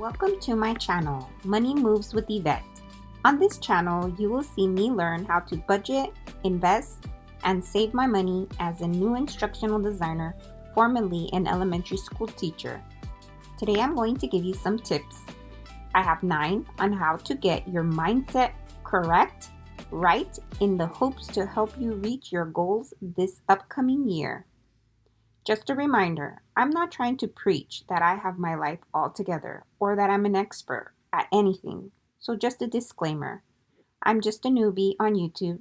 Welcome to my channel, Money Moves with Yvette. On this channel, you will see me learn how to budget, invest, and save my money as a new instructional designer, formerly an elementary school teacher. Today, I'm going to give you some tips. I have 9 on how to get your mindset correct, right, in the hopes to help you reach your goals this upcoming year. Just a reminder, I'm not trying to preach that I have my life all together or that I'm an expert at anything. So just a disclaimer, I'm just a newbie on YouTube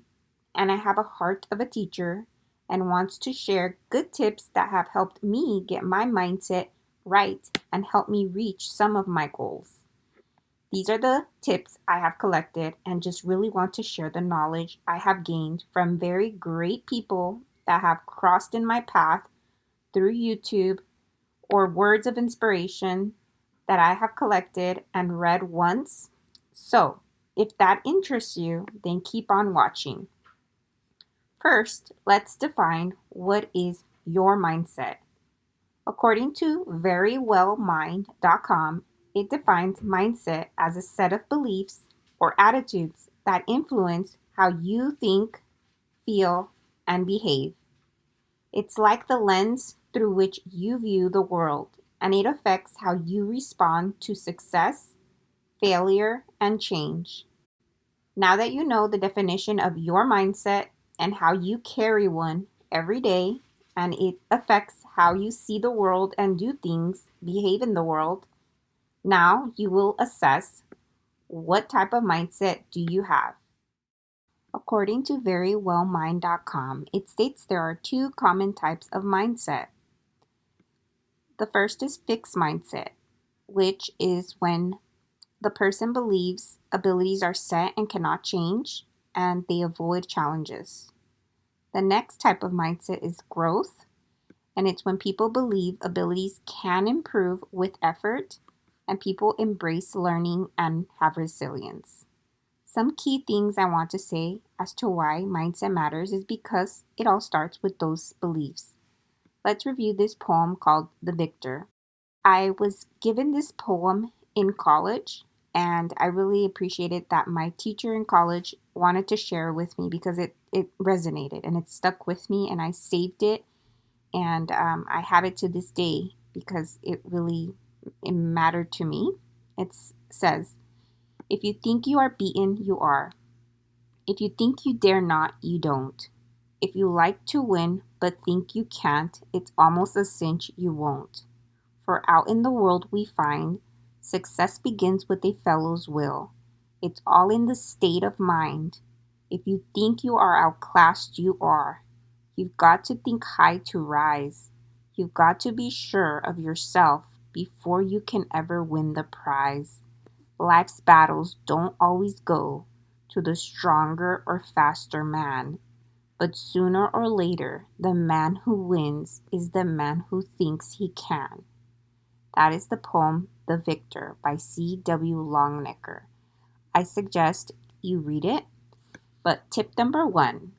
and I have a heart of a teacher and wants to share good tips that have helped me get my mindset right and help me reach some of my goals. These are the tips I have collected and just really want to share the knowledge I have gained from very great people that have crossed in my path through YouTube or words of inspiration that I have collected and read once. So, if that interests you, then keep on watching. First, let's define what is your mindset. According to verywellmind.com, it defines mindset as a set of beliefs or attitudes that influence how you think, feel, and behave. It's like the lens through which you view the world, and it affects how you respond to success, failure, and change. Now that you know the definition of your mindset and how you carry one every day, and it affects how you see the world and do things, behave in the world, now you will assess what type of mindset do you have. According to verywellmind.com, it states there are 2 common types of mindset. The first is fixed mindset, which is when the person believes abilities are set and cannot change, and they avoid challenges. The next type of mindset is growth, and it's when people believe abilities can improve with effort, and people embrace learning and have resilience. Some key things I want to say as to why mindset matters is because it all starts with those beliefs. Let's review this poem called The Victor. I was given this poem in college, and I really appreciated that my teacher in college wanted to share it with me because it resonated and it stuck with me, and I saved it, and I have it to this day because it mattered to me. It says, "If you think you are beaten, you are. If you think you dare not, you don't. If you like to win but think you can't, it's almost a cinch you won't. For out in the world we find success begins with a fellow's will. It's all in the state of mind. If you think you are outclassed, you are. You've got to think high to rise. You've got to be sure of yourself before you can ever win the prize. Life's battles don't always go to the stronger or faster man. But sooner or later, the man who wins is the man who thinks he can." That is the poem The Victor by C.W. Longnecker. I suggest you read it. But tip number 1,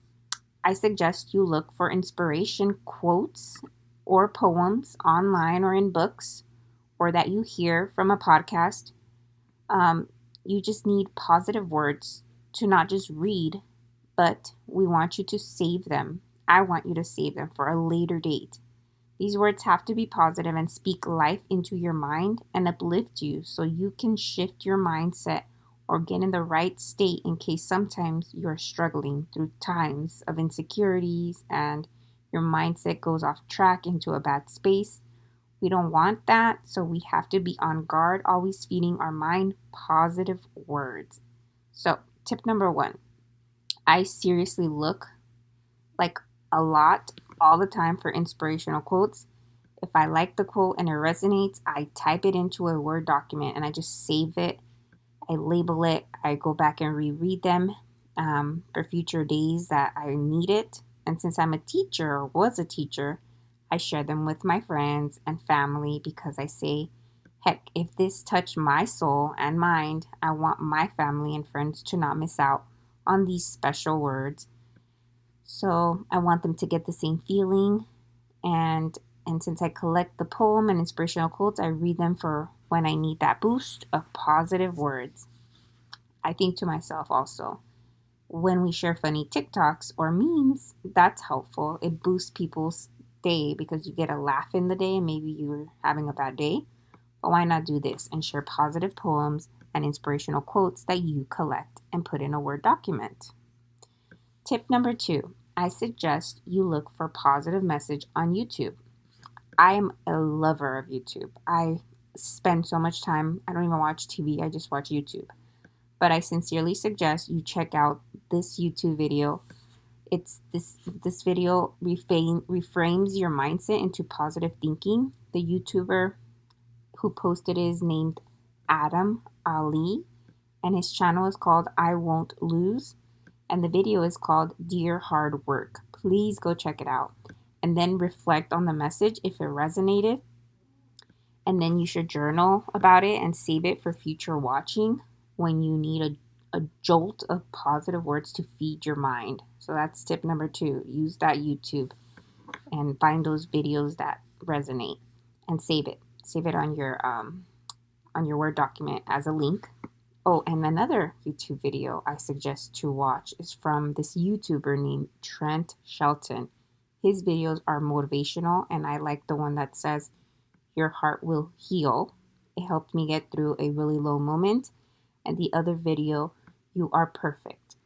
I suggest you look for inspiration quotes or poems online or in books, or that you hear from a podcast. You just need positive words to not just read, but we want you to save them. I want you to save them for a later date. These words have to be positive and speak life into your mind and uplift you so you can shift your mindset or get in the right state in case sometimes you're struggling through times of insecurities and your mindset goes off track into a bad space. We don't want that, so we have to be on guard, always feeding our mind positive words. So, tip number 1. I seriously look like a lot all the time for inspirational quotes. If I like the quote and it resonates, I type it into a Word document and I just save it. I label it. I go back and reread them for future days that I need it. And since I'm a teacher or was a teacher, I share them with my friends and family because I say, heck, if this touched my soul and mind, I want my family and friends to not miss out on these special words. So I want them to get the same feeling. And since I collect the poem and inspirational quotes, I read them for when I need that boost of positive words. I think to myself also, when we share funny TikToks or memes, that's helpful. It boosts people's day because you get a laugh in the day and maybe you're having a bad day. But why not do this and share positive poems and inspirational quotes that you collect and put in a Word document? Tip number 2, I suggest you look for positive message on YouTube. I am a lover of YouTube. I spend so much time, I don't even watch TV, I just watch YouTube. But I sincerely suggest you check out this YouTube video. It's this video reframes your mindset into positive thinking. The YouTuber who posted it is named Adam Ali, and his channel is called I Won't Lose, and the video is called Dear Hard Work. Please go check it out and then reflect on the message if it resonated. And then you should journal about it and save it for future watching when you need a jolt of positive words to feed your mind. So that's tip number 2. Use that YouTube and find those videos that resonate and save it. Save it on your Word document as a link. Oh, and another YouTube video I suggest to watch is from this YouTuber named Trent Shelton. His videos are motivational, and I like the one that says, "Your heart will heal." It helped me get through a really low moment. And the other video, "You are perfect."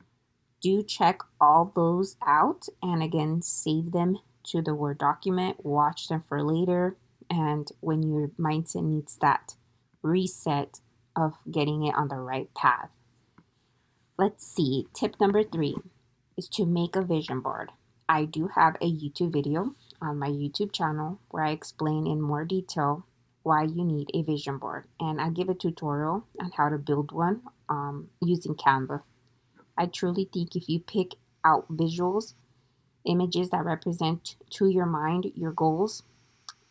Do check all those out and again, save them to the Word document, watch them for later, and when your mindset needs that reset of getting it on the right path. Let's see, tip number 3 is to make a vision board. I do have a YouTube video on my YouTube channel where I explain in more detail why you need a vision board, and I give a tutorial on how to build one using Canva. I truly think if you pick out visuals, images that represent to your mind your goals,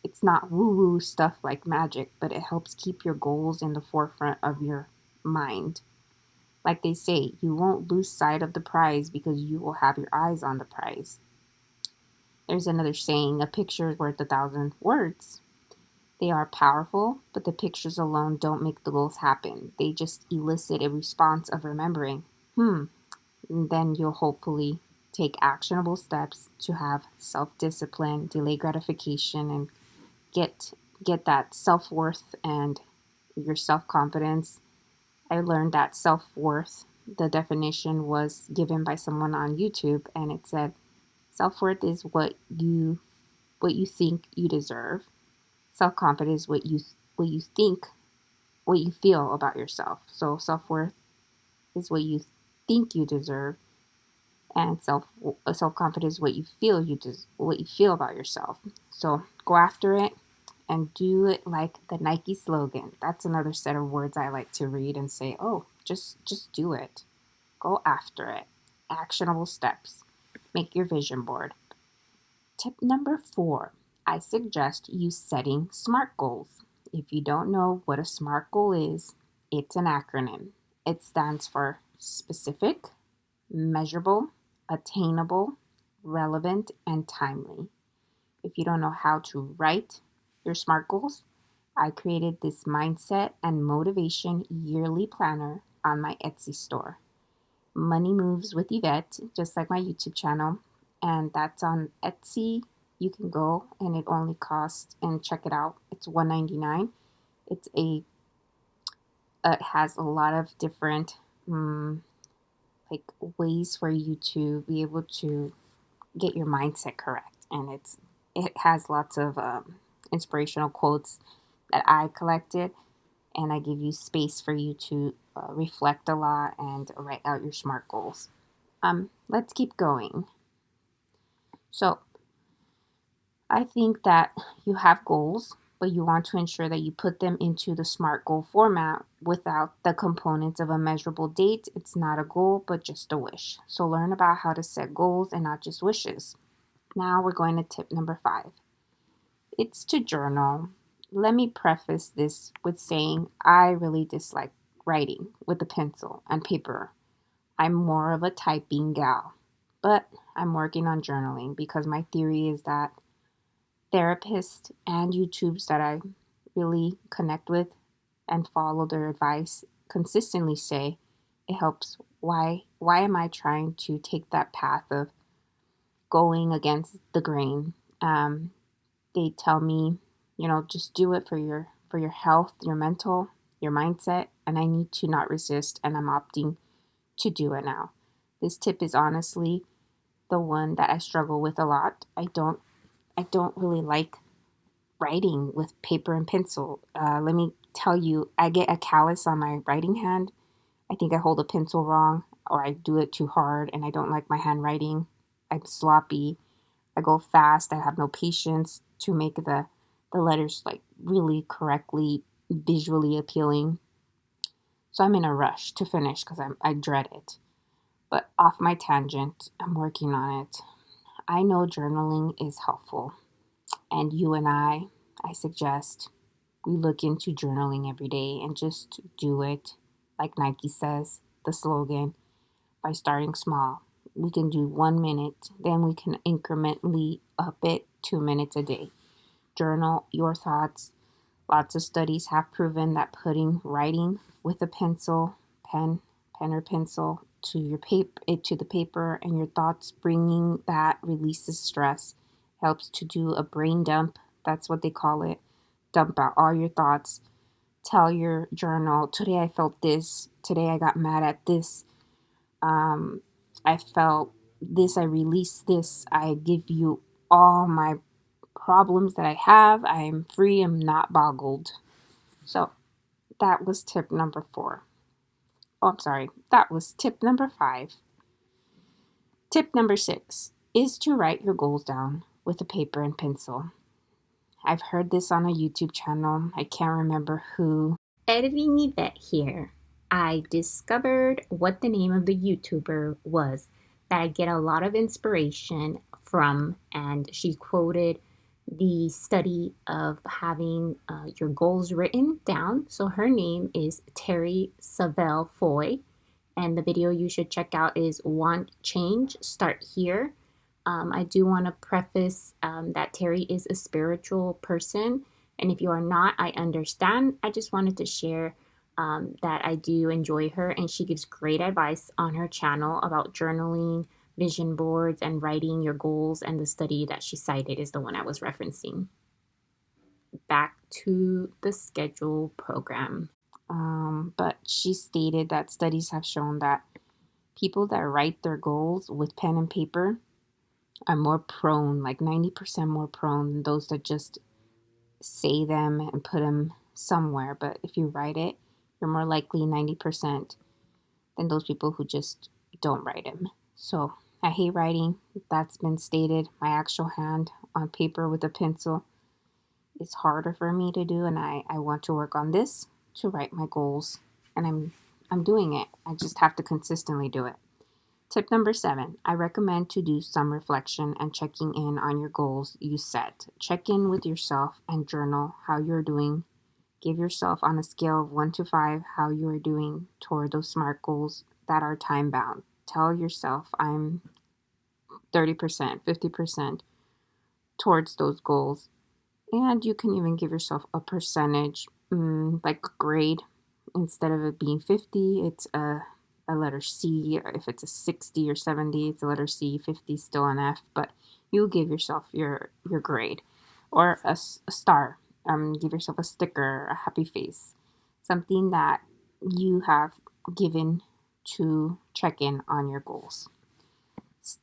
it's not woo-woo stuff like magic, but it helps keep your goals in the forefront of your mind. Like they say, you won't lose sight of the prize because you will have your eyes on the prize. There's another saying, a picture is worth 1,000 words. They are powerful, but the pictures alone don't make the goals happen. They just elicit a response of remembering, and then you'll hopefully take actionable steps to have self-discipline, delay gratification, and get that self-worth and your self-confidence. I learned that self-worth, the definition was given by someone on YouTube, and it said self-worth is what you think you deserve. Self-confidence is what you think, what you feel about yourself. So self-worth is what you think you deserve, and self-confidence is what you feel what you feel about yourself. So go after it and do it like the Nike slogan. That's another set of words I like to read and say, "Oh, just do it. Go after it." Actionable steps. Make your vision board. Tip number 4, I suggest you setting SMART goals. If you don't know what a SMART goal is, it's an acronym. It stands for specific, measurable, attainable, relevant, and timely. If you don't know how to write your SMART goals, I created this mindset and motivation yearly planner on my Etsy store. Money Moves with Yvette, just like my YouTube channel, and that's on Etsy. You can go and it only costs, and check it out, it's $1.99. It has a lot of different like ways for you to be able to get your mindset correct, and it has lots of inspirational quotes that I collected, and I give you space for you to reflect a lot and write out your SMART goals. Let's keep going. So I think that you have goals, but you want to ensure that you put them into the SMART goal format without the components of a measurable date. It's not a goal, but just a wish. So learn about how to set goals and not just wishes. Now we're going to tip number 5. It's to journal. Let me preface this with saying I really dislike writing with a pencil and paper. I'm more of a typing gal, but I'm working on journaling because my theory is that therapists and YouTubes that I really connect with and follow their advice, consistently say it helps. Why am I trying to take that path of going against the grain? Um, they tell me, just do it for your health, your mental, your mindset, and I need to not resist, and I'm opting to do it now. This tip is honestly the one that I struggle with a lot. I don't really like writing with paper and pencil. Let me tell you, I get a callus on my writing hand. I think I hold a pencil wrong, or I do it too hard, and I don't like my handwriting. I'm sloppy. I go fast. I have no patience to make the letters like really correctly visually appealing. So I'm in a rush to finish because I dread it. But off my tangent, I'm working on it. I know journaling is helpful, and you and I suggest we look into journaling every day and just do it. Like Nike says, the slogan, by starting small. We can do 1 minute, then we can incrementally up it 2 minutes a day. Journal your thoughts. Lots of studies have proven that putting writing with a pencil, pen or pencil to your paper, to the paper, and your thoughts, bringing that releases stress, helps to do a brain dump. That's what they call it. Dump out all your thoughts. Tell your journal, today I felt this. Today I got mad at this. Um, I felt this. I released this. I give you all my problems that I have. I'm free. I'm not boggled. So that was tip number 4. Oh, I'm sorry. That was tip number 5. Tip number 6 is to write your goals down with a paper and pencil. I've heard this on a YouTube channel. I can't remember who. Editing Yvette here. I discovered what the name of the YouTuber was that I get a lot of inspiration from, and she quoted the study of having your goals written down. So her name is Terry Savelle Foy, and the video you should check out is Want Change? Start Here. I do want to preface that Terry is a spiritual person, and if you are not, I understand. I just wanted to share that I do enjoy her, and she gives great advice on her channel about journaling, vision boards, and writing your goals. And the study that she cited is the one I was referencing. Back to the schedule program. But she stated that studies have shown that people that write their goals with pen and paper are more prone, like 90% more prone than those that just say them and put them somewhere. But if you write it, you're more likely 90% than those people who just don't write them. So I hate writing. That's been stated. My actual hand on paper with a pencil is harder for me to do, and I want to work on this to write my goals. And I'm doing it. I just have to consistently do it. Tip number 7, I recommend to do some reflection and checking in on your goals you set. Check in with yourself and journal how you're doing. Give yourself on a scale of 1 to 5 how you are doing toward those SMART goals that are time bound. Tell yourself I'm 30%, 50% towards those goals. And you can even give yourself a percentage, like a grade. Instead of it being 50, it's a letter C. If it's a 60 or 70, it's a letter C. 50 is still an F, but you give yourself your grade. Or a star. Give yourself a sticker, a happy face. Something that you have given to check in on your goals.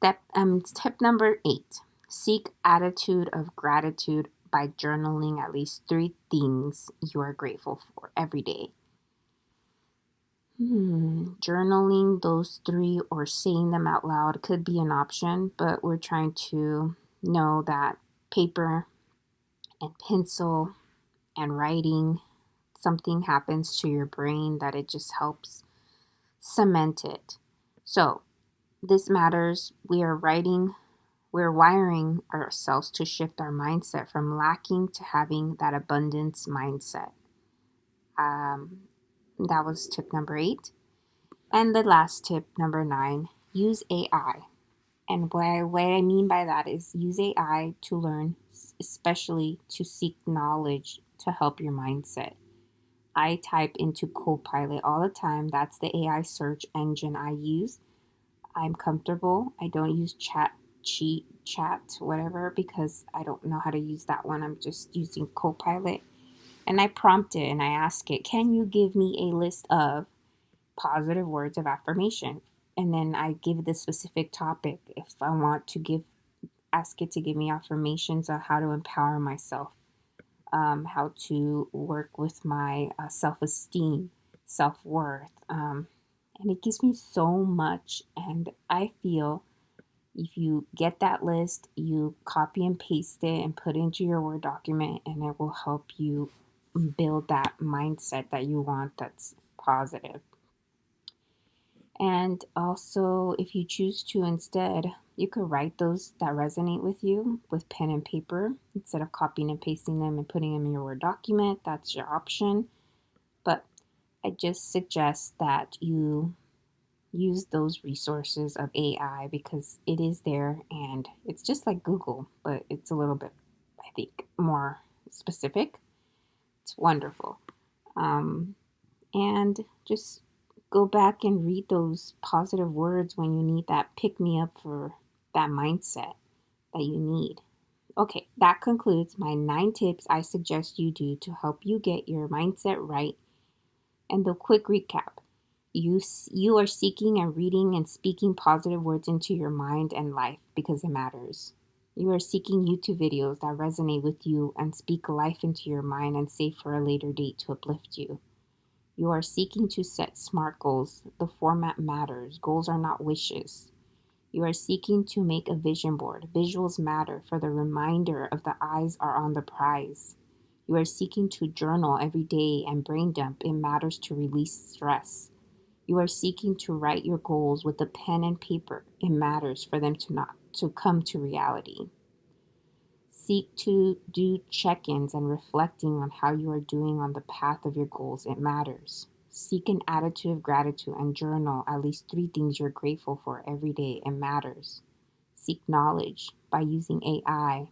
Tip number 8. Seek attitude of gratitude by journaling at least 3 things you are grateful for every day. Journaling those 3 or saying them out loud could be an option, but we're trying to know that paper and pencil and writing, something happens to your brain that it just helps cement it. So this matters. We're wiring ourselves to shift our mindset from lacking to having that abundance mindset. That was tip number 8. And the last tip, number 9, use AI. And what I mean by that is use AI to learn, especially to seek knowledge to help your mindset. I type into Copilot all the time. That's the AI search engine I use. I'm comfortable. I don't use chat, whatever, because I don't know how to use that one. I'm just using Copilot. And I prompt it and I ask it, can you give me a list of positive words of affirmation? And then I give the specific topic. If I want to ask it to give me affirmations on how to empower myself, how to work with my self-esteem, self-worth. And it gives me so much. And I feel if you get that list, you copy and paste it and put it into your Word document, and it will help you build that mindset that you want that's positive. And also, if you choose to instead, you could write those that resonate with you with pen and paper instead of copying and pasting them and putting them in your Word document. That's your option. But I just suggest that you use those resources of AI because it is there and it's just like Google, but it's a little bit, I think, more specific. It's wonderful. And just go back and read those positive words when you need that pick me up for that mindset that you need. Okay, that concludes my 9 tips I suggest you do to help you get your mindset right. And the quick recap. You are seeking and reading and speaking positive words into your mind and life because it matters. You are seeking YouTube videos that resonate with you and speak life into your mind and save for a later date to uplift you. You are seeking to set SMART goals. The format matters. Goals are not wishes. You are seeking to make a vision board. Visuals matter for the reminder of the eyes are on the prize. You are seeking to journal every day and brain dump. It matters to release stress. You are seeking to write your goals with a pen and paper. It matters for them to come to reality. Seek to do check-ins and reflecting on how you are doing on the path of your goals. It matters. Seek an attitude of gratitude and journal at least 3 things you're grateful for every day. It matters. Seek knowledge by using AI,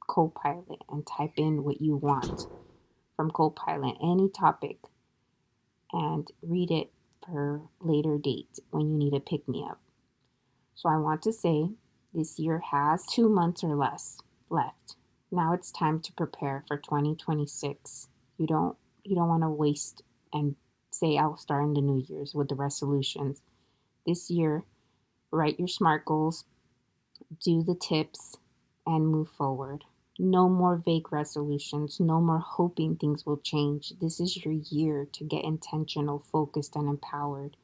Copilot, and type in what you want from Copilot, any topic, and read it for later date when you need a pick-me-up. So I want to say this year has 2 months or less left. Now it's time to prepare for 2026. You don't want to waste and say I'll start in the New Year's with the resolutions. This year, write your SMART goals, do the tips, and move forward. No more vague resolutions, no more hoping things will change. This is your year to get intentional, focused, and empowered.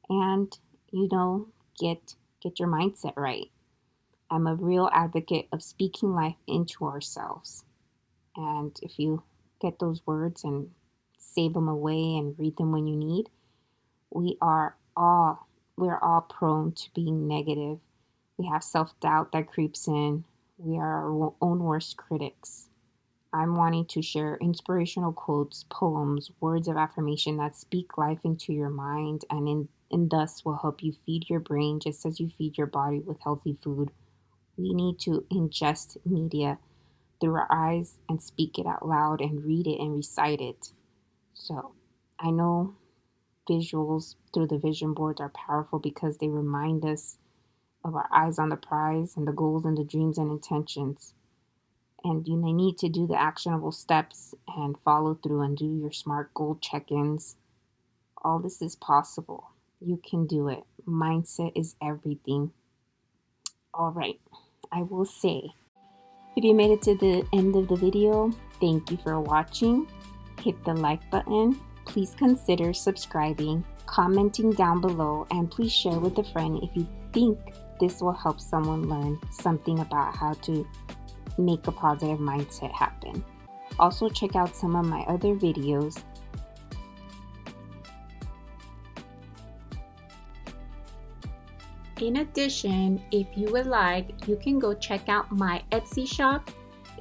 And, get your mindset right. I'm a real advocate of speaking life into ourselves. And if you get those words and save them away and read them when you need, we're all prone to being negative. We have self-doubt that creeps in. We are our own worst critics. I'm wanting to share inspirational quotes, poems, words of affirmation that speak life into your mind and thus will help you feed your brain just as you feed your body with healthy food. We need to ingest media through our eyes and speak it out loud and read it and recite it. So I know visuals through the vision boards are powerful because they remind us of our eyes on the prize and the goals and the dreams and intentions. And you may need to do the actionable steps and follow through and do your SMART goal check-ins. All this is possible. You can do it. Mindset is everything. All right, I will say, if you made it to the end of the video, thank you for watching. Hit the like button. Please consider subscribing, commenting down below, and please share with a friend if you think this will help someone learn something about how to make a positive mindset happen. Also, check out some of my other videos. In addition, if you would like, you can go check out my Etsy shop.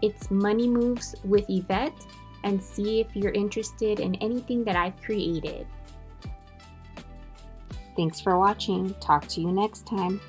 It's Money Moves with Yvette, and see if you're interested in anything that I've created. Thanks for watching. Talk to you next time.